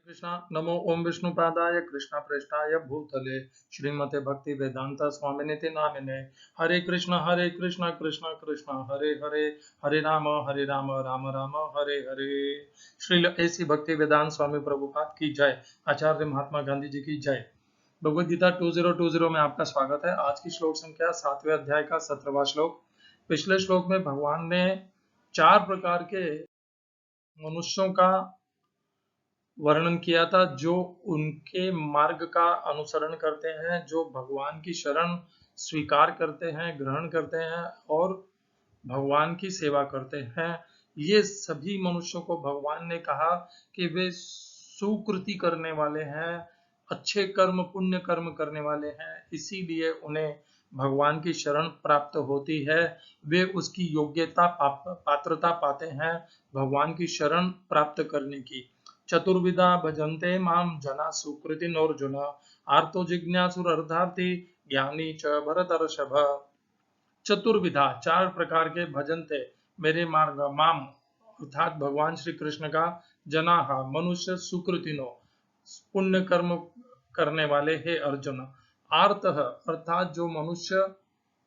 कृष्णा नमो ओम विष्णुपादाय कृष्ण प्रेष्ठाय भूतले श्रीमते भक्ति वेदांता स्वामिनिति नामिने हरे कृष्ण कृष्ण कृष्ण हरे हरे हरे राम राम राम हरे हरे। श्रील ऐसी भक्ति वेदांत स्वामी प्रभुपाद की जय। आचार्य महात्मा गांधी जी की जय। भगवद गीता 2020 में आपका स्वागत है। आज की श्लोक संख्या 7वें अध्याय का 17वां श्लोक। पिछले श्लोक में भगवान ने 4 प्रकार के मनुष्यों का वर्णन किया था जो उनके मार्ग का अनुसरण करते हैं, जो भगवान की शरण स्वीकार करते हैं, ग्रहण करते हैं और भगवान की सेवा करते हैं। ये सभी मनुष्यों को भगवान ने कहा कि वे सुकृति करने वाले हैं, अच्छे कर्म पुण्य कर्म करने वाले हैं, इसीलिए उन्हें भगवान की शरण प्राप्त होती है। वे उसकी योग्यता पात्रता पाते हैं भगवान की शरण प्राप्त करने की। चतुर्विधा भजन्ते माम जना सुकृतिनोर्जुन आर्तो जिज्ञासुरर्थार्थी ज्ञानी च भरतर्षभ। चतुर्विधा 4 प्रकार के भजन थे मेरे मार्ग माम अर्थात भगवान श्री कृष्ण का। जना मनुष्य सुकृतिनो पुण्य कर्म करने वाले हे अर्जुन। आर्त अर्थात जो मनुष्य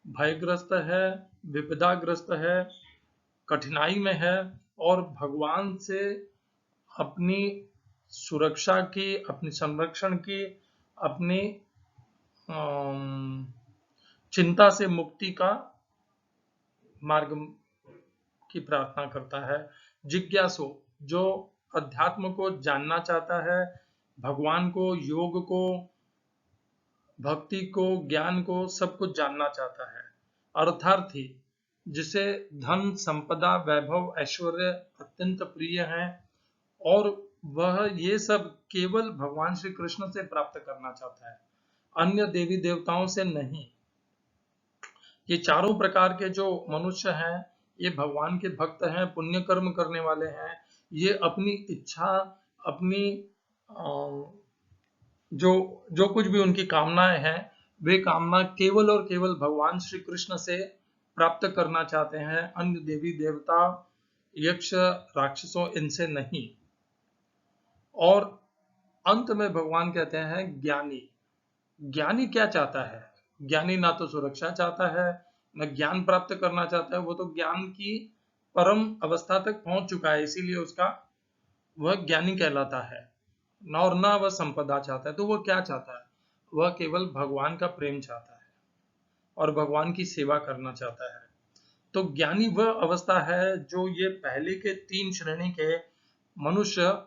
भयग्रस्त है, विपदाग्रस्त है, कठिनाई में है और भगवान से अपनी सुरक्षा की, अपनी संरक्षण की, अपनी चिंता से मुक्ति का मार्ग की प्रार्थना करता है। जिज्ञासु जो अध्यात्म को जानना चाहता है, भगवान को, योग को, भक्ति को, ज्ञान को, सब कुछ जानना चाहता है। अर्थार्थी जिसे धन संपदा वैभव ऐश्वर्य अत्यंत प्रिय है और वह ये सब केवल भगवान श्री कृष्ण से प्राप्त करना चाहता है, अन्य देवी देवताओं से नहीं। ये चारों प्रकार के जो मनुष्य हैं ये भगवान के भक्त हैं, पुण्य कर्म करने वाले हैं। ये अपनी इच्छा, अपनी जो कुछ भी उनकी कामनाएं हैं वे कामना केवल और केवल भगवान श्री कृष्ण से प्राप्त करना चाहते हैं, अन्य देवी देवता यक्ष राक्षसों इनसे नहीं। और अंत में भगवान कहते हैं ज्ञानी। ज्ञानी क्या चाहता है? ज्ञानी ना तो सुरक्षा चाहता है, न ज्ञान प्राप्त करना चाहता है। वो तो ज्ञान की परम अवस्था तक पहुंच चुका है, इसीलिए उसका वह ज्ञानी कहलाता है। और ना वह संपदा चाहता है। तो वह क्या चाहता है? वह केवल भगवान का प्रेम चाहता है और भगवान की सेवा करना चाहता है। तो ज्ञानी वह अवस्था है जो ये पहले के 3 श्रेणी के मनुष्य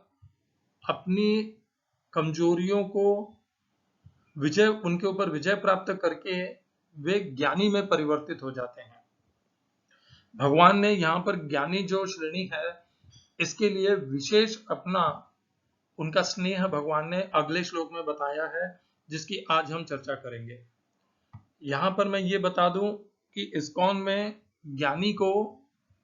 अपनी कमजोरियों को उनके ऊपर विजय प्राप्त करके वे ज्ञानी में परिवर्तित हो जाते हैं। भगवान ने यहाँ पर ज्ञानी जो श्रेणी है इसके लिए विशेष अपना उनका स्नेह भगवान ने अगले श्लोक में बताया है, जिसकी आज हम चर्चा करेंगे। यहाँ पर मैं ये बता दूं कि इस्कॉन में ज्ञानी को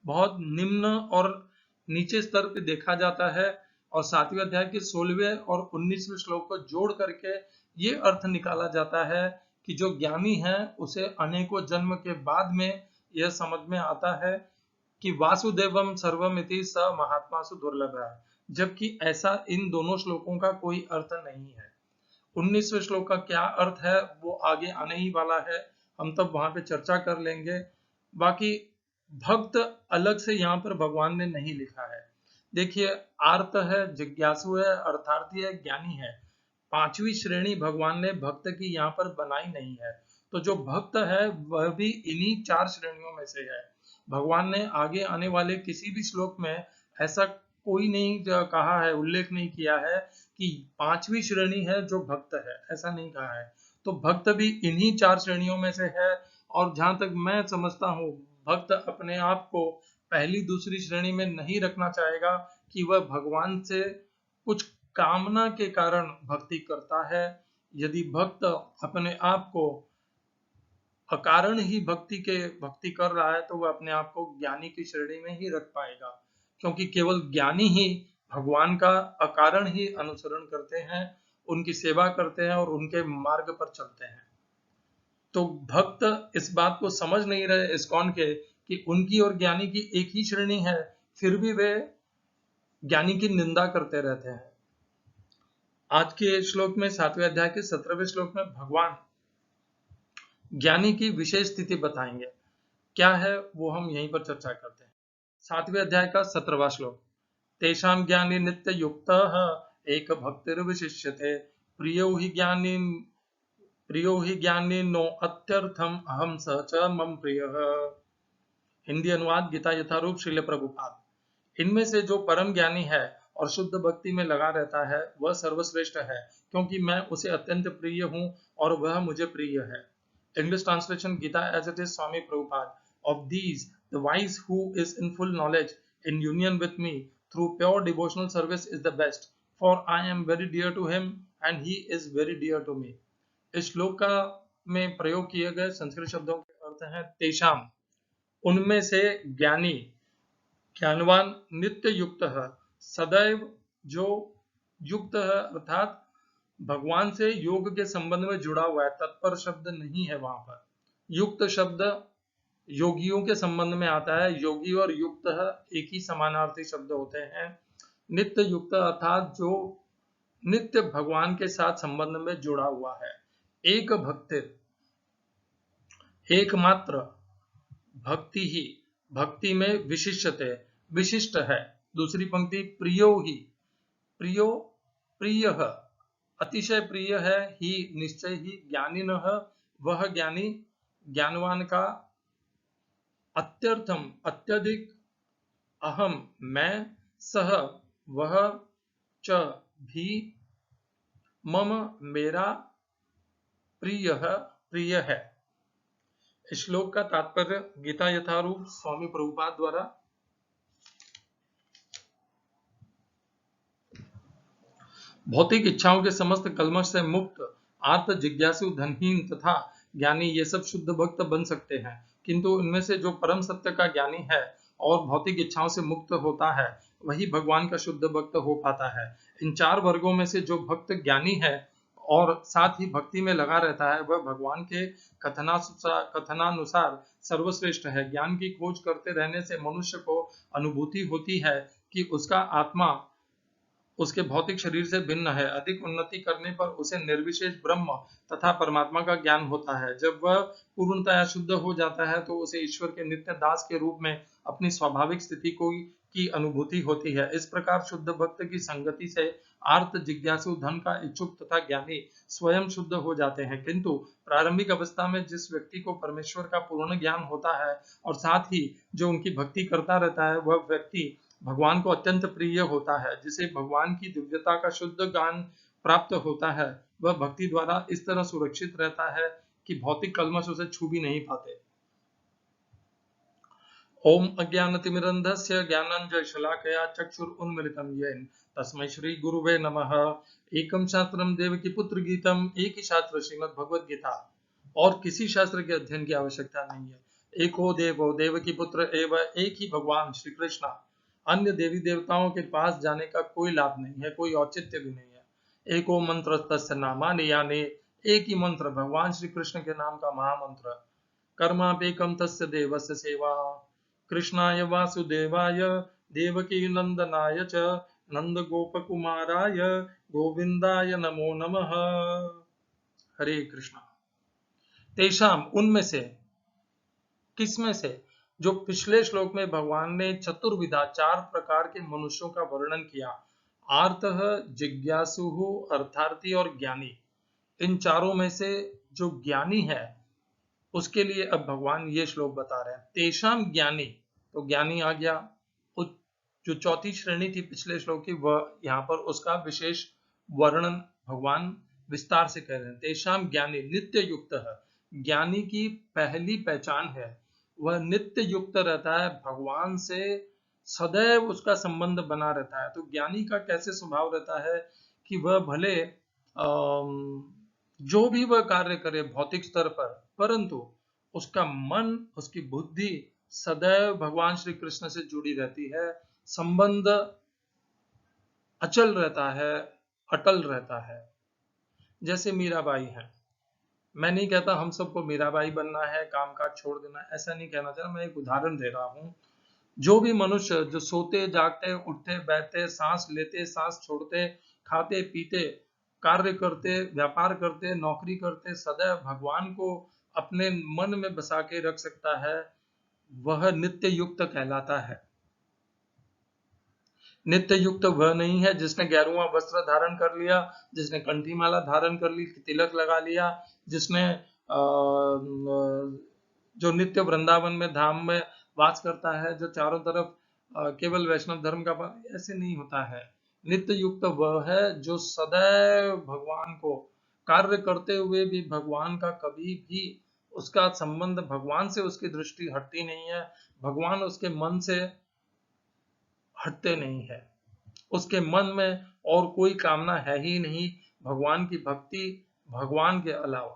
बहुत निम्न और नीचे स्तर पे देखा जाता है और 7वें अध्याय के 16वें और 19वें श्लोक को जोड़ करके ये अर्थ निकाला जाता है कि जो ज्ञानी है उसे अनेकों जन्म के बाद में यह समझ में आता है कि वासुदेवम सर्वमिति स महात्मासु दुर्लभ है, जबकि ऐसा इन दोनों श्लोकों का कोई अर्थ नहीं है। 19वें श्लोक का क्या अर्थ है वो आगे आने ही वाला है, हम तब वहां पे चर्चा कर लेंगे। बाकी भक्त अलग से यहाँ पर भगवान ने नहीं लिखा है। देखिए, आर्त है, जिज्ञासु है, अर्थार्थी है, ज्ञानी है। 5वीं श्रेणी भगवान ने भक्त की यहाँ पर बनाई नहीं है। तो जो भक्त है वह भी इन्हीं 4 श्रेणियों में से है। भगवान ने आगे आने वाले किसी भी श्लोक में ऐसा कोई नहीं कहा है, उल्लेख नहीं किया है कि 5वीं श्रेणी है जो भक्त है, ऐसा नहीं कहा है। तो भक्त भी इन्हीं 4 श्रेणियों में से है। और जहां तक मैं समझता हूँ भक्त अपने आप को पहली दूसरी श्रेणी में नहीं रखना चाहेगा कि वह भगवान से कुछ कामना के कारण भक्ति करता है। यदि भक्त अपने आप को अकारण ही भक्ति कर रहा है तो वह अपने आप को ज्ञानी की श्रेणी में ही रख पाएगा, क्योंकि केवल ज्ञानी ही भगवान का अकारण ही अनुसरण करते हैं, उनकी सेवा करते हैं और उनके मार्ग पर चलते हैं। तो भक्त इस बात को समझ नहीं रहे इस्कॉन के कि उनकी और ज्ञानी की एक ही श्रेणी है, फिर भी वे ज्ञानी की निंदा करते रहते हैं। आज के श्लोक में 7वें अध्याय के 17वें श्लोक में भगवान ज्ञानी की विशेष स्थिति बताएंगे। क्या है वो हम यहीं पर चर्चा करते हैं। 7वें अध्याय का 17वां श्लोक। तेषां ज्ञानी नित्य युक्तः एक भक्तिर्विशिष्यते प्रियो हि ज्ञानी नो अत्यर्थम अहम स च मम प्रियः। हिंदी अनुवाद गीता यथारूप श्रील प्रभुपाद। इनमें से जो परम ज्ञानी है और शुद्ध भक्ति में लगा रहता है वह सर्वश्रेष्ठ है, क्योंकि मैं उसे अत्यंत प्रिय हूँ और वह मुझे प्रिय है। English translation Gita as it is Swami Prabhupada. Of these, the wise who is in full knowledge in union with me through pure devotional service is the best, for I am very dear to him and he is very dear to me. इस श्लोक का में प्रयोग किए गए संस्कृत शब्दों के अर्थ हैं तेषाम, उनमें से ज्ञानी, ज्ञानवान, नित्य युक्त है, सदैव जो युक्त है अर्थात भगवान से योग के संबंध में जुड़ा हुआ है। तत्पर शब्द नहीं है वहां पर। युक्त शब्द योगियों के संबंध में आता है। योगी और युक्त एक ही समानार्थी शब्द होते हैं। नित्य युक्त अर्थात जो नित्य भगवान के साथ संबंध में जुड़ा हुआ है। एक भक्ति, एकमात्र भक्ति ही, भक्ति में विशिष्टते, विशिष्ट है। दूसरी पंक्ति प्रियो ही, प्रियो प्रिय, अतिशय प्रिय है, ही निश्चय ही, ज्ञानिनः वह ज्ञानी, ज्ञानवान का, अत्यर्थम अत्यधिक, अहम मैं, सह वह, च भी, मम मेरा, प्रिय प्रिय है। इस श्लोक का तात्पर्य गीता यथारूप स्वामी प्रभुपाद द्वारा भौतिक इच्छाओं के समस्त कलमश से मुक्त, आर्त जिज्ञासु, धनहीन तथा ज्ञानी ये सब शुद्ध भक्त बन सकते हैं, किंतु इनमें से जो परम सत्य का ज्ञानी है और भौतिक इच्छाओं से मुक्त होता है वही भगवान का शुद्ध भक्त हो पाता है। इन चार वर्गों में से जो भक्त ज्ञानी है और साथ ही भक्ति में लगा रहता है वह भगवान के कथनानुसार सर्वश्रेष्ठ है। ज्ञान की खोज करते रहने से मनुष्य को अनुभूति होती है कि उसका आत्मा उसके भौतिक शरीर से भिन्न है। अधिक उन्नति करने पर उसे निर्विशेष ब्रह्म तथा परमात्मा का ज्ञान होता है। जब वह पूर्णतया शुद्ध हो जाता है तो उसे ईश्वर के नित्य दास के रूप में अपनी स्वाभाविक स्थिति की अनुभूति होती है। इस प्रकार शुद्ध भक्त की संगति से आर्त जिज्ञासु, धन का इच्छुक तथा ज्ञानी स्वयं शुद्ध हो जाते हैं, किंतु प्रारंभिक अवस्था में जिस व्यक्ति को परमेश्वर का पूर्ण ज्ञान होता है और साथ ही जो उनकी भक्ति करता रहता है वह व्यक्ति भगवान को अत्यंत प्रिय होता है। जिसे भगवान की दिव्यता का शुद्ध ज्ञान प्राप्त होता है वह भक्ति द्वारा इस तरह सुरक्षित रहता है कि भौतिक कल्मश उसे छू भी नहीं पाते। ओम अज्ञानतिमिरन्धस्य ज्ञानाञ्जनशलाकया चक्षुरुन्मिलितं येन तस्मै श्री गुरुवे नमः। एकम शास्त्रम देवकी पुत्र गीतम, एक ही शास्त्र श्रीमद् भगवद गीता, और किसी शास्त्र के अध्ययन की आवश्यकता नहीं है। एको देवो देवकी पुत्र एवं, एक ही भगवान श्री कृष्ण, अन्य देवी देवताओं के पास जाने का कोई लाभ नहीं है, कोई औचित्य भी नहीं है। एको मंत्र तस्य नामानि यानि, एक ही मंत्र भगवान श्री कृष्ण के नाम का महामंत्र। कर्मापेकम तस्य देवस्य सेवा, कृष्णाय वासुदेवाय देवकी नंदनाय च नंद गोप कुमाराय गोविंदाय नमो नमः। हरे कृष्णा। तेषाम उनमें से, किसमें से, जो पिछले श्लोक में भगवान ने चतुर्विधा, चार प्रकार के मनुष्यों का वर्णन किया, आर्तः, जिज्ञासु, अर्थार्थी और ज्ञानी। इन चारों में से जो ज्ञानी है उसके लिए अब भगवान ये श्लोक बता रहे हैं। तेषाम ज्ञानी, तो ज्ञानी आ गया। जो चौथी श्रेणी थी पिछले श्लोक की वह यहाँ पर उसका विशेष वर्णन भगवान विस्तार से कह रहे हैं। तेषाम ज्ञानी नित्य युक्त है। ज्ञानी की पहली पहचान है वह नित्य युक्त रहता है, भगवान से सदैव उसका संबंध बना रहता है। तो ज्ञानी का कैसे स्वभाव रहता है कि वह भले जो भी वह कार्य करे भौतिक स्तर पर, परंतु उसका मन, उसकी बुद्धि सदैव भगवान श्री कृष्ण से जुड़ी रहती है, संबंध अचल रहता है, अटल रहता है। जैसे मीराबाई है। मैं नहीं कहता हम सबको मीराबाई बनना है, काम काज छोड़ देना, ऐसा नहीं कहना चाह रहा, मैं एक उदाहरण दे रहा हूँ। जो भी मनुष्य जो सोते जागते, उठते बैठते, सांस लेते सांस छोड़ते, खाते पीते कार्य करते, व्यापार करते, नौकरी करते सदैव भगवान को अपने मन में बसा के रख सकता है, वह नित्य युक्त कहलाता है। नित्य युक्त वह नहीं है जिसने गेरुआ वस्त्र धारण कर लिया, जिसने कंठी माला धारण कर ली, तिलक लगा लिया, जिसने जो नित्य वृंदावन में धाम में वास करता है, जो चारों तरफ केवल वैष्णव धर्म का ऐसे नहीं होता है। नित्य युक्त वह है जो सदैव भगवान को कार्य करते हुए भी भगवान का कभी भी उसका संबंध, भगवान से उसकी दृष्टि हटती नहीं है, भगवान उसके मन से हटते नहीं है, उसके मन में और कोई कामना है ही नहीं भगवान की भक्ति, भगवान के अलावा।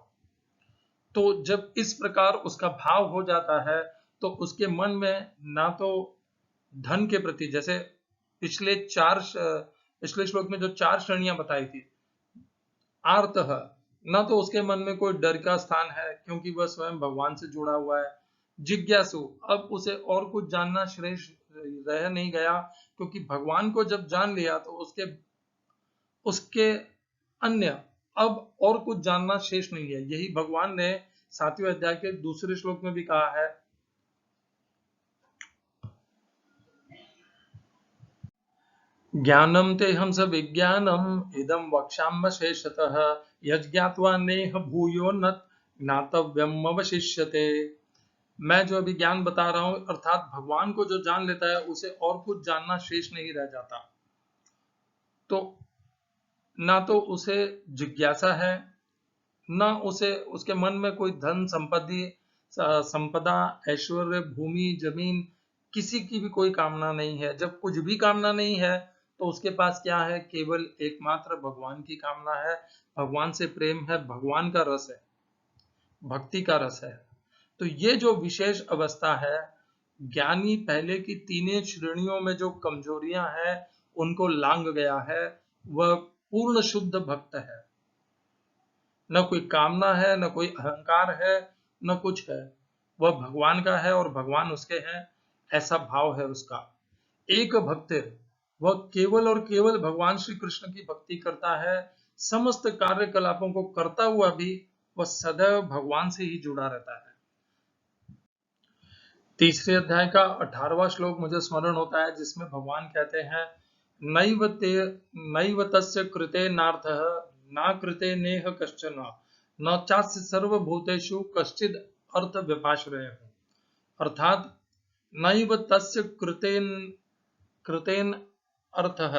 तो जब इस प्रकार उसका भाव हो जाता है तो उसके मन में ना तो धन के प्रति, जैसे पिछले श्लोक में जो 4 श्रेणियां बताई थी, आर्तः, ना तो उसके मन में कोई डर का स्थान है क्योंकि वह स्वयं भगवान से जुड़ा हुआ है। जिज्ञासु, अब उसे और कुछ जानना श्रेष्ठ रह नहीं गया क्योंकि भगवान को जब जान लिया तो उसके अन्य अब और कुछ जानना शेष नहीं है। यही भगवान ने 7वें अध्याय के दूसरे श्लोक में भी कहा है, ज्ञानम ते हम स विज्ञानम इदम वक्ष्याम्य शेषतः यज्ञात्वा नेह भूयो न ज्ञातव्यम अवशिष्यते। मैं जो अभी ज्ञान बता रहा हूं, अर्थात भगवान को जो जान लेता है उसे और कुछ जानना शेष नहीं रह जाता। तो ना तो उसे जिज्ञासा है, ना उसे उसके मन में कोई धन संपदा, ऐश्वर्य, भूमि, जमीन, किसी की भी कोई कामना नहीं है। जब कुछ भी कामना नहीं है तो उसके पास क्या है? केवल एकमात्र भगवान की कामना है, भगवान से प्रेम है, भगवान का रस है, भक्ति का रस है। तो ये जो विशेष अवस्था है, ज्ञानी पहले की 3 श्रेणियों में जो कमजोरियां हैं उनको लांग गया है, वह पूर्ण शुद्ध भक्त है। न कोई कामना है, न कोई अहंकार है, न कुछ है, वह भगवान का है और भगवान उसके हैं, ऐसा भाव है उसका। एक भक्त, वह केवल और केवल भगवान श्री कृष्ण की भक्ति करता है, समस्त कार्यकलापों को करता हुआ भी वह सदैव भगवान से ही जुड़ा रहता है। तीसरे अध्याय का 18वां श्लोक मुझे स्मरण होता है जिसमें भगवान कहते हैं, नैव तस्य कृते नार्थः न कृते नेह कश्चन न चास्य सर्वभूतेषु कश्चिद अर्थ व्यपाश्रयः। अर्थात नैव तस्य कृतेन अर्थः,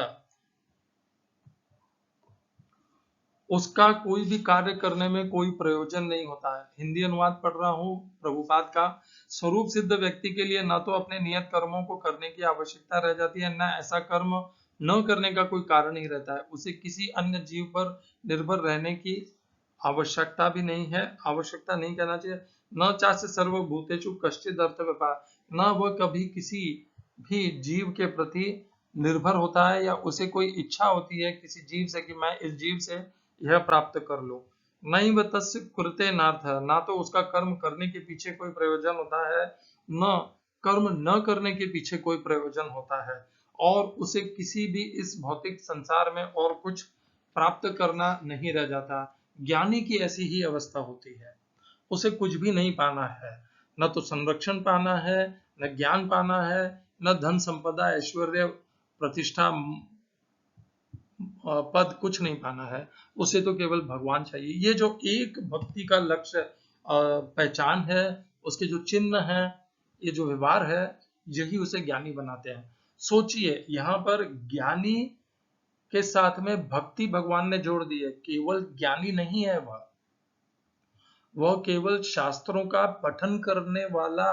उसका कोई भी कार्य करने में कोई प्रयोजन नहीं होता है। हिंदी अनुवाद पढ़ रहा हूं प्रभुपाद का। स्वरूप सिद्ध व्यक्ति के लिए न तो अपने नियत कर्मों को करने की आवश्यकता रह जाती है, न ऐसा कर्म न करने का कोई कारण ही रहता है। उसे किसी अन्य जीव पर निर्भर रहने की आवश्यकता भी नहीं है, आवश्यकता नहीं कहना चाहिए। न चास्य सर्वभूतेषु कश्चिद अर्थ व्यापार, न वह कभी किसी भी जीव के प्रति निर्भर होता है या उसे कोई इच्छा होती है किसी जीव से कि मैं इस जीव से यह प्राप्त कर लो। नैव तस्य कृते नार्थ, ना तो उसका कर्म करने के पीछे कोई प्रयोजन होता है, न कर्म न करने के पीछे कोई प्रयोजन होता है, और उसे किसी भी इस भौतिक संसार में और कुछ प्राप्त करना नहीं रह जाता। ज्ञानी की ऐसी ही अवस्था होती है, उसे कुछ भी नहीं पाना है, न तो संरक्षण पाना है, न ज्ञान पाना है, न धन संपदा, ऐश्वर्य, प्रतिष्ठा, पद, कुछ नहीं पाना है। उसे तो केवल भगवान चाहिए। ये जो एक भक्ति का लक्ष्य, पहचान है, उसके जो चिन्ह है, ये जो व्यवहार है, यही उसे ज्ञानी बनाते हैं। सोचिए, यहाँ पर ज्ञानी के साथ में भक्ति भगवान ने जोड़ दी है। केवल ज्ञानी नहीं है वह केवल शास्त्रों का पठन करने वाला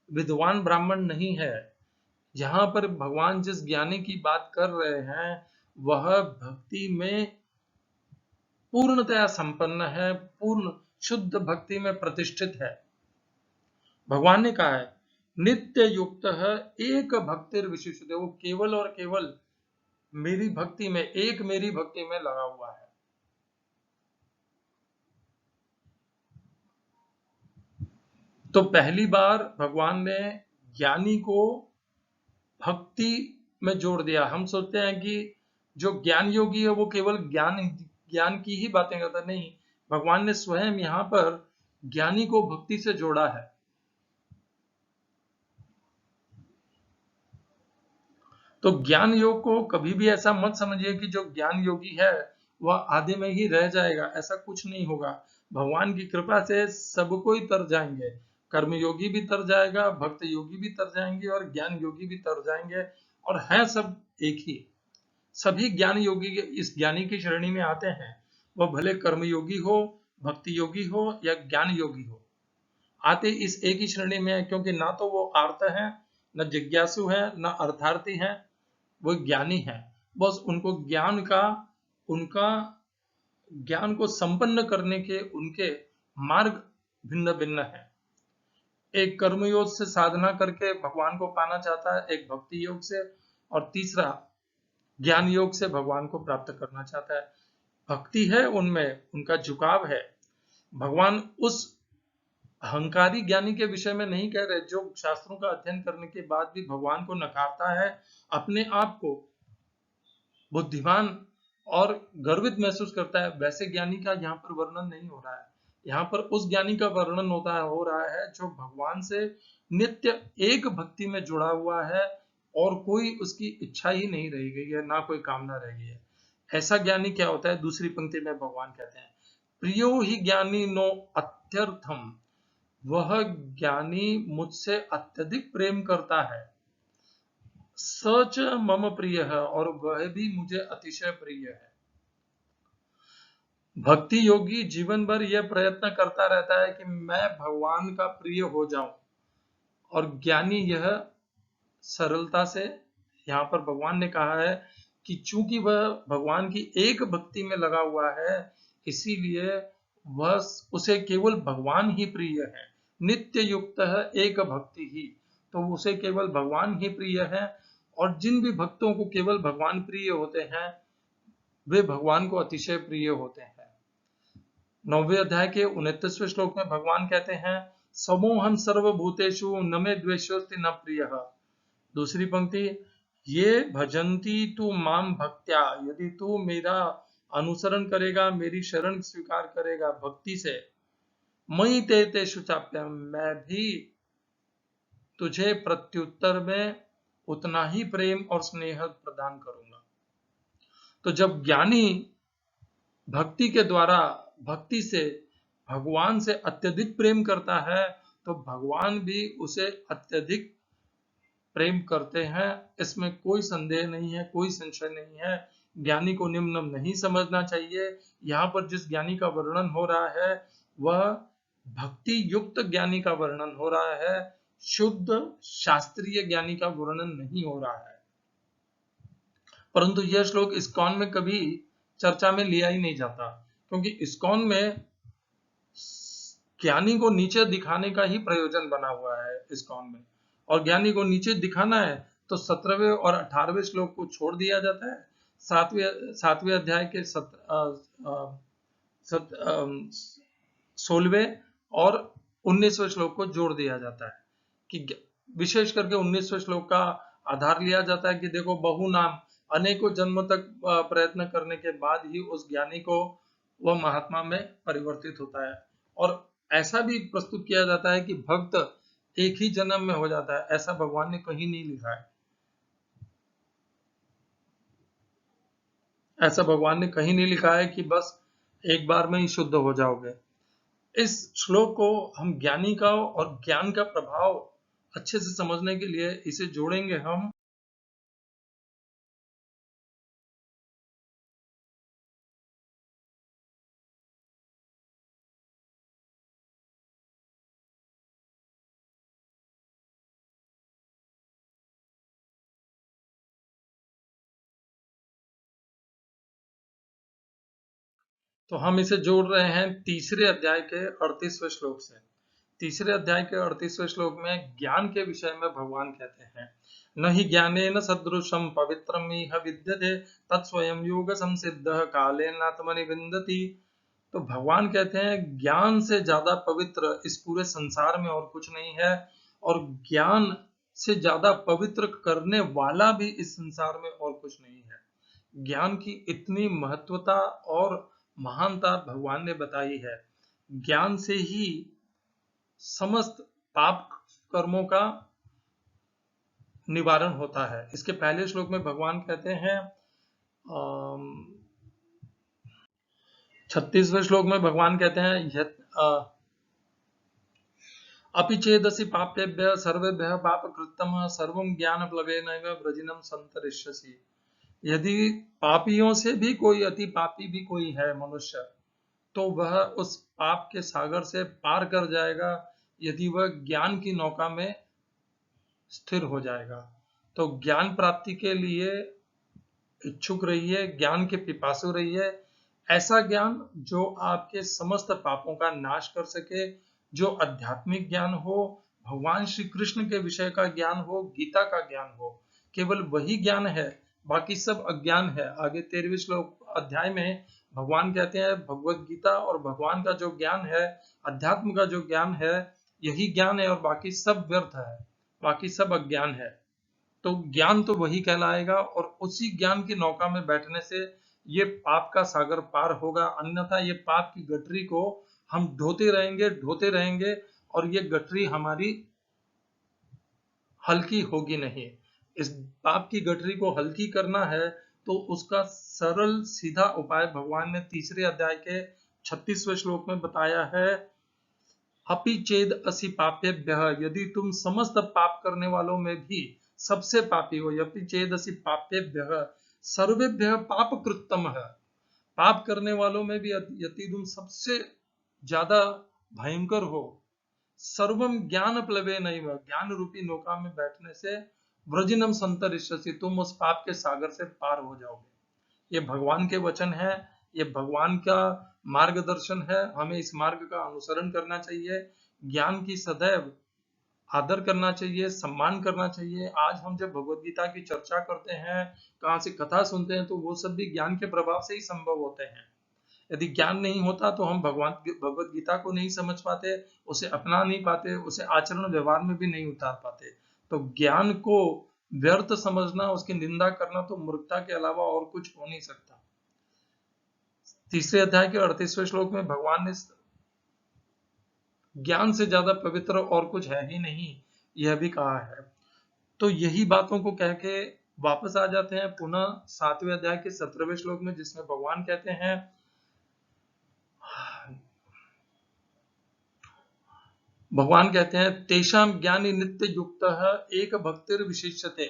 विद्वान ब्राह्मण नहीं है। यहाँ पर भगवान जिस ज्ञानी की बात कर रहे हैं वह भक्ति में पूर्णतया संपन्न है, पूर्ण शुद्ध भक्ति में प्रतिष्ठित है। भगवान ने कहा है, नित्य युक्त है, एक भक्तिर विशिष्ट, वो केवल और केवल मेरी भक्ति में, एक मेरी भक्ति में लगा हुआ है। तो पहली बार भगवान ने ज्ञानी को भक्ति में जोड़ दिया। हम सोचते हैं कि जो ज्ञान योगी है वो केवल ज्ञान की ही बातें करता नहीं, भगवान ने स्वयं यहाँ पर ज्ञानी को भक्ति से जोड़ा है। तो ज्ञान योग को कभी भी ऐसा मत समझिए कि जो ज्ञान योगी है वह आधे में ही रह जाएगा, ऐसा कुछ नहीं होगा। भगवान की कृपा से सब कोई तर जाएंगे, कर्म योगी भी तर जाएगा, भक्त योगी भी तर जाएंगे और ज्ञान योगी भी तर जाएंगे, और है सब एक ही। सभी ज्ञान योगी इस ज्ञानी की श्रेणी में आते हैं, वह भले कर्म योगी हो, भक्ति योगी हो या ज्ञान योगी हो, आते इस एक ही श्रेणी में है, क्योंकि ना तो वो आर्त है, न जिज्ञासु है, न अर्थार्थी है, वो ज्ञानी है। बस उनको ज्ञान का, उनका ज्ञान को संपन्न करने के उनके मार्ग भिन्न भिन्न है। एक कर्मयोग से साधना करके भगवान को पाना चाहता है, एक भक्ति योग से, और तीसरा ज्ञान योग से भगवान को प्राप्त करना चाहता है। भक्ति है उनमें, उनका झुकाव है। भगवान उस अहंकारी ज्ञानी के विषय में नहीं कह रहे जो शास्त्रों का अध्ययन करने के बाद भी भगवान को नकारता है, अपने आप को बुद्धिमान और गर्वित महसूस करता है, वैसे ज्ञानी का यहाँ पर वर्णन नहीं हो रहा है। यहाँ पर उस ज्ञानी का वर्णन हो रहा है जो भगवान से नित्य एक भक्ति में जुड़ा हुआ है और कोई उसकी इच्छा ही नहीं रह गई है, ना कोई कामना रह गई है। ऐसा ज्ञानी क्या होता है? दूसरी पंक्ति में भगवान कहते हैं, प्रियो ही ज्ञानी नो अत्यर्थम, वह ज्ञानी मुझसे अत्यधिक प्रेम करता है, सच मम प्रिय है, और वह भी मुझे अतिशय प्रिय है। भक्ति योगी जीवन भर यह प्रयत्न करता रहता है कि मैं भगवान का प्रिय हो जाऊं, और ज्ञानी यह सरलता से, यहाँ पर भगवान ने कहा है कि चूंकि वह भगवान की एक भक्ति में लगा हुआ है, इसीलिए वह, उसे केवल भगवान ही प्रिय है, नित्य युक्त है एक भक्ति ही, तो उसे केवल भगवान ही प्रिय है। और जिन भी भक्तों को केवल भगवान प्रिय होते हैं, वे भगवान को अतिशय प्रिय होते हैं। 9वें अध्याय के 29वें श्लोक में भगवान कहते हैं, समोहम सर्वभूतेषु न मे द्वेषोस्ति न प्रियः। दूसरी पंक्ति, ये भजन्ति तू माम भक्त्या, यदि तू मेरा अनुसरण करेगा, मेरी शरण स्वीकार करेगा भक्ति से, मयि ते तेषु चाप्यहम्, मैं भी तुझे प्रत्युत्तर में उतना ही प्रेम और स्नेह प्रदान करूंगा। तो जब ज्ञानी भक्ति के द्वारा, भक्ति से भगवान से अत्यधिक प्रेम करता है, तो भगवान भी उसे अत्यधिक प्रेम करते हैं। इसमें कोई संदेह नहीं है, कोई संशय नहीं है। ज्ञानी को निम्न नहीं समझना चाहिए। यहाँ पर जिस ज्ञानी का वर्णन हो रहा है वह भक्ति युक्त ज्ञानी का वर्णन हो रहा है, शुद्ध शास्त्रीय ज्ञानी का वर्णन नहीं हो रहा है। परंतु यह श्लोक इस्कॉन में कभी चर्चा में लिया ही नहीं जाता, क्योंकि इस्कॉन में ज्ञानी को नीचे दिखाने का ही प्रयोजन बना हुआ है इस्कॉन में, और ज्ञानी को नीचे दिखाना है तो 17वें और 18वें श्लोक को छोड़ दिया जाता है, सातवें अध्याय के 16वें और 19वें श्लोक को जोड़ दिया जाता है, कि विशेष करके 19वें श्लोक का आधार लिया जाता है कि देखो, बहु नाम, अनेकों जन्म तक प्रयत्न करने के बाद ही उस ज्ञानी को वह महात्मा में परिवर्तित होता है। और ऐसा भी प्रस्तुत किया जाता है कि भक्त एक ही जन्म में हो जाता है, ऐसा भगवान ने कहीं नहीं लिखा है। ऐसा भगवान ने कहीं नहीं लिखा है कि बस एक बार में ही शुद्ध हो जाओगे। इस श्लोक को हम ज्ञानी का और ज्ञान का प्रभाव अच्छे से समझने के लिए इसे जोड़ेंगे हम। तो हम इसे जोड़ रहे हैं तीसरे अध्याय के 38वें श्लोक से। तीसरे अध्याय के 38वें श्लोक में ज्ञान के विषय में भगवान कहते हैं, न हि ज्ञानेन सदृशं पवित्रम इह विद्यते तत्स्वयं योग संसिद्धः कालेनात्मनि विन्दति। तो भगवान कहते हैं ज्ञान से ज्यादा पवित्र इस पूरे संसार में और कुछ नहीं है, और ज्ञान से ज्यादा पवित्र करने वाला भी इस संसार में और कुछ नहीं है। ज्ञान की इतनी महत्वता और महानता भगवान ने बताई है। ज्ञान से ही समस्त पाप कर्मों का निवारण होता है। इसके पहले श्लोक में भगवान कहते हैं, 36वें श्लोक में भगवान कहते हैं, अपि चेदसि पापेभ्यः सर्वेभ्यः पापकृत्तमः सर्वं ज्ञानप्लवेनैव व्रजिनं सन्तरिष्यसि। यदि पापियों से भी कोई अति पापी भी कोई है मनुष्य, तो वह उस पाप के सागर से पार कर जाएगा यदि वह ज्ञान की नौका में स्थिर हो जाएगा। तो ज्ञान प्राप्ति के लिए इच्छुक रहिए, ज्ञान के पिपासु रहिए, ऐसा ज्ञान जो आपके समस्त पापों का नाश कर सके, जो आध्यात्मिक ज्ञान हो, भगवान श्री कृष्ण के विषय का ज्ञान हो, गीता का ज्ञान हो। केवल वही ज्ञान है, बाकी सब अज्ञान है। आगे 13वें श्लोक अध्याय में भगवान कहते हैं, भगवत गीता और भगवान का जो ज्ञान है, अध्यात्म का जो ज्ञान है, यही ज्ञान है और बाकी सब व्यर्थ है, बाकी सब अज्ञान है। तो ज्ञान तो वही कहलाएगा और उसी ज्ञान की नौका में बैठने से ये पाप का सागर पार होगा, अन्यथा ये पाप की गठरी को हम ढोते रहेंगे और ये गठरी हमारी हल्की होगी नहीं। इस पाप की गठरी को हल्की करना है तो उसका सरल सीधा उपाय भगवान ने 3रे अध्याय के 36वें श्लोक में बताया है, अपि चेद असि पापेभ्यः, यदि तुम समस्त पाप करने वालों में भी सबसे पापी हो, अपि चेद असि पापेभ्यः सर्वेभ्यः पापकृत्तमः, पाप करने वालों में भी यदि तुम सबसे ज्यादा भयंकर हो, सर्वम ज्ञान प्लवेनैव, ज्ञान रूपी नौका में बैठने से व्रजिनम संतरिष्यसि, तुम उस पाप के सागर से पार हो जाओगे। ये भगवान के वचन है, ये भगवान का मार्गदर्शन है, हमें इस मार्ग का अनुसरण करना चाहिए, ज्ञान की सदैव आदर करना चाहिए, सम्मान करना चाहिए। आज हम जब भगवत गीता की चर्चा करते हैं, कहाँ से कथा सुनते हैं, तो वो सब भी ज्ञान के प्रभाव से ही संभव होते हैं। यदि ज्ञान नहीं होता तो हम भगवत गीता को नहीं समझ पाते, उसे अपना नहीं पाते, उसे आचरण व्यवहार में भी नहीं उतार पाते। तो ज्ञान को व्यर्थ समझना, उसकी निंदा करना तो मूर्खता के अलावा और कुछ हो नहीं सकता। 3रे अध्याय के 38वें श्लोक में भगवान ने ज्ञान से ज्यादा पवित्र और कुछ है ही नहीं, यह भी कहा है। तो यही बातों को कह के वापस आ जाते हैं पुनः 7वें अध्याय के 17वें श्लोक में, जिसमें भगवान कहते हैं, तेषाम ज्ञानी नित्य युक्त एक भक्तिर विशिष्यते।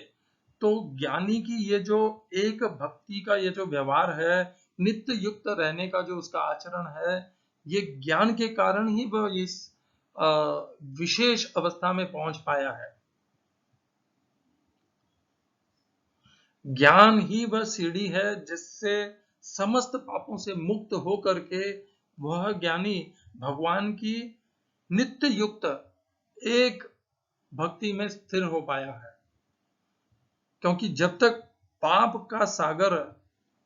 तो ज्ञानी की ये जो एक भक्ति का ये जो व्यवहार है, नित्य युक्त रहने का जो उसका आचरण है, ये ज्ञान के कारण ही वह इस विशेष अवस्था में पहुंच पाया है। ज्ञान ही वह सीढ़ी है जिससे समस्त पापों से मुक्त हो करके वह ज्ञानी भगवान की नित्य युक्त एक भक्ति में स्थिर हो पाया है। क्योंकि जब तक पाप का सागर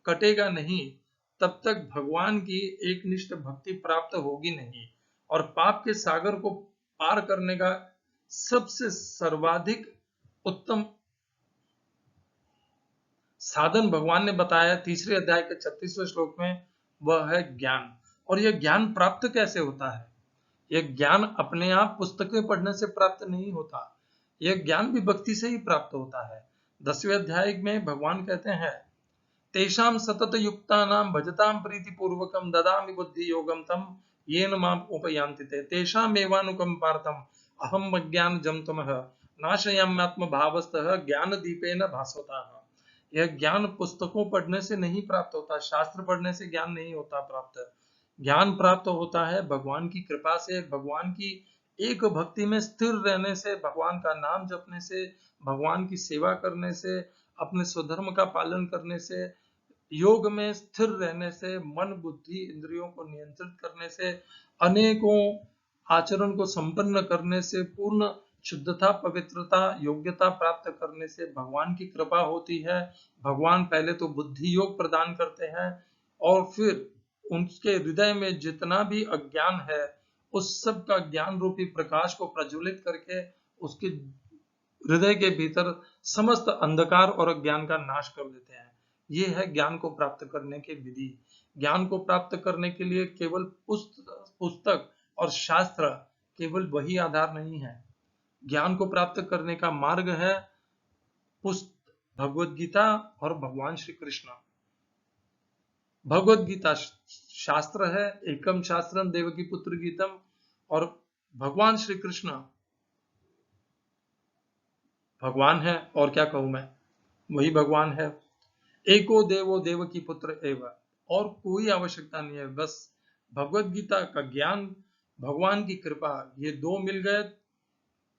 कटेगा नहीं, तब तक भगवान की एकनिष्ठ भक्ति प्राप्त होगी नहीं। और पाप के सागर को पार करने का सबसे सर्वाधिक उत्तम साधन भगवान ने बताया 3रे अध्याय के 36वें श्लोक में, वह है ज्ञान। और यह ज्ञान प्राप्त कैसे होता है? यह ज्ञान अपने आप पुस्तकें पढ़ने से प्राप्त नहीं होता, यह ज्ञान भी भक्ति से ही प्राप्त होता है। 10वें अध्याय में भगवान कहते हैं, तेषाम सतत युक्तानां भजतां प्रीतिपूर्वकं ददामि बुद्धि योगम तम येन माम उपयान्ति ते, तेषाम एवानुकंपार्थम अहम अज्ञानजं तमः नाशयाम्यात्म भावस्तः ज्ञान दीपेन भास्वताः। यह ज्ञान पुस्तकों पढ़ने से नहीं प्राप्त होता, शास्त्र पढ़ने से ज्ञान नहीं होता प्राप्त। ज्ञान प्राप्त होता है भगवान की कृपा से, भगवान की एक भक्ति में स्थिर रहने से, भगवान का नाम जपने से, भगवान की सेवा करने से, अपने स्वधर्म का पालन करने से, योग में स्थिर रहने से, मन बुद्धि इंद्रियों को नियंत्रित करने से, अनेकों आचरण को संपन्न करने से, पूर्ण शुद्धता पवित्रता योग्यता प्राप्त करने से भगवान की कृपा होती है। भगवान पहले तो बुद्धि योग प्रदान करते हैं और फिर उनके हृदय में जितना भी अज्ञान है, उस सब का ज्ञान रूपी प्रकाश को प्रज्वलित करके उसके हृदय के भीतर समस्त अंधकार और अज्ञान का नाश कर देते हैं। ये है ज्ञान को प्राप्त करने की विधि। ज्ञान को प्राप्त करने के लिए केवल पुस्तक और शास्त्र केवल वही आधार नहीं है। ज्ञान को प्राप्त करने का मार्ग है पुस्तक, भगवत गीता और भगवान श्री कृष्ण। भगवत गीता शास्त्र है, एकम शास्त्रम देवकी पुत्र गीतम, और भगवान श्री कृष्ण भगवान है, और क्या कहूं मैं, वही भगवान है। एको देवो देवकी पुत्र एव, और कोई आवश्यकता नहीं है, बस भगवत गीता का ज्ञान, भगवान की कृपा, ये दो मिल गए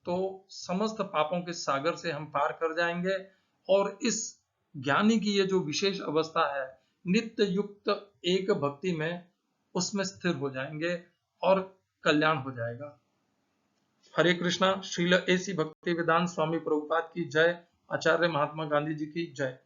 तो समस्त पापों के सागर से हम पार कर जाएंगे। और इस ज्ञानी की ये जो विशेष अवस्था है, नित्य युक्त एक भक्ति में, उसमें स्थिर हो जाएंगे और कल्याण हो जाएगा। हरे कृष्णा। श्रील एसी भक्ति वेदांत स्वामी प्रभुपाद की जय। आचार्य महात्मा गांधी जी की जय।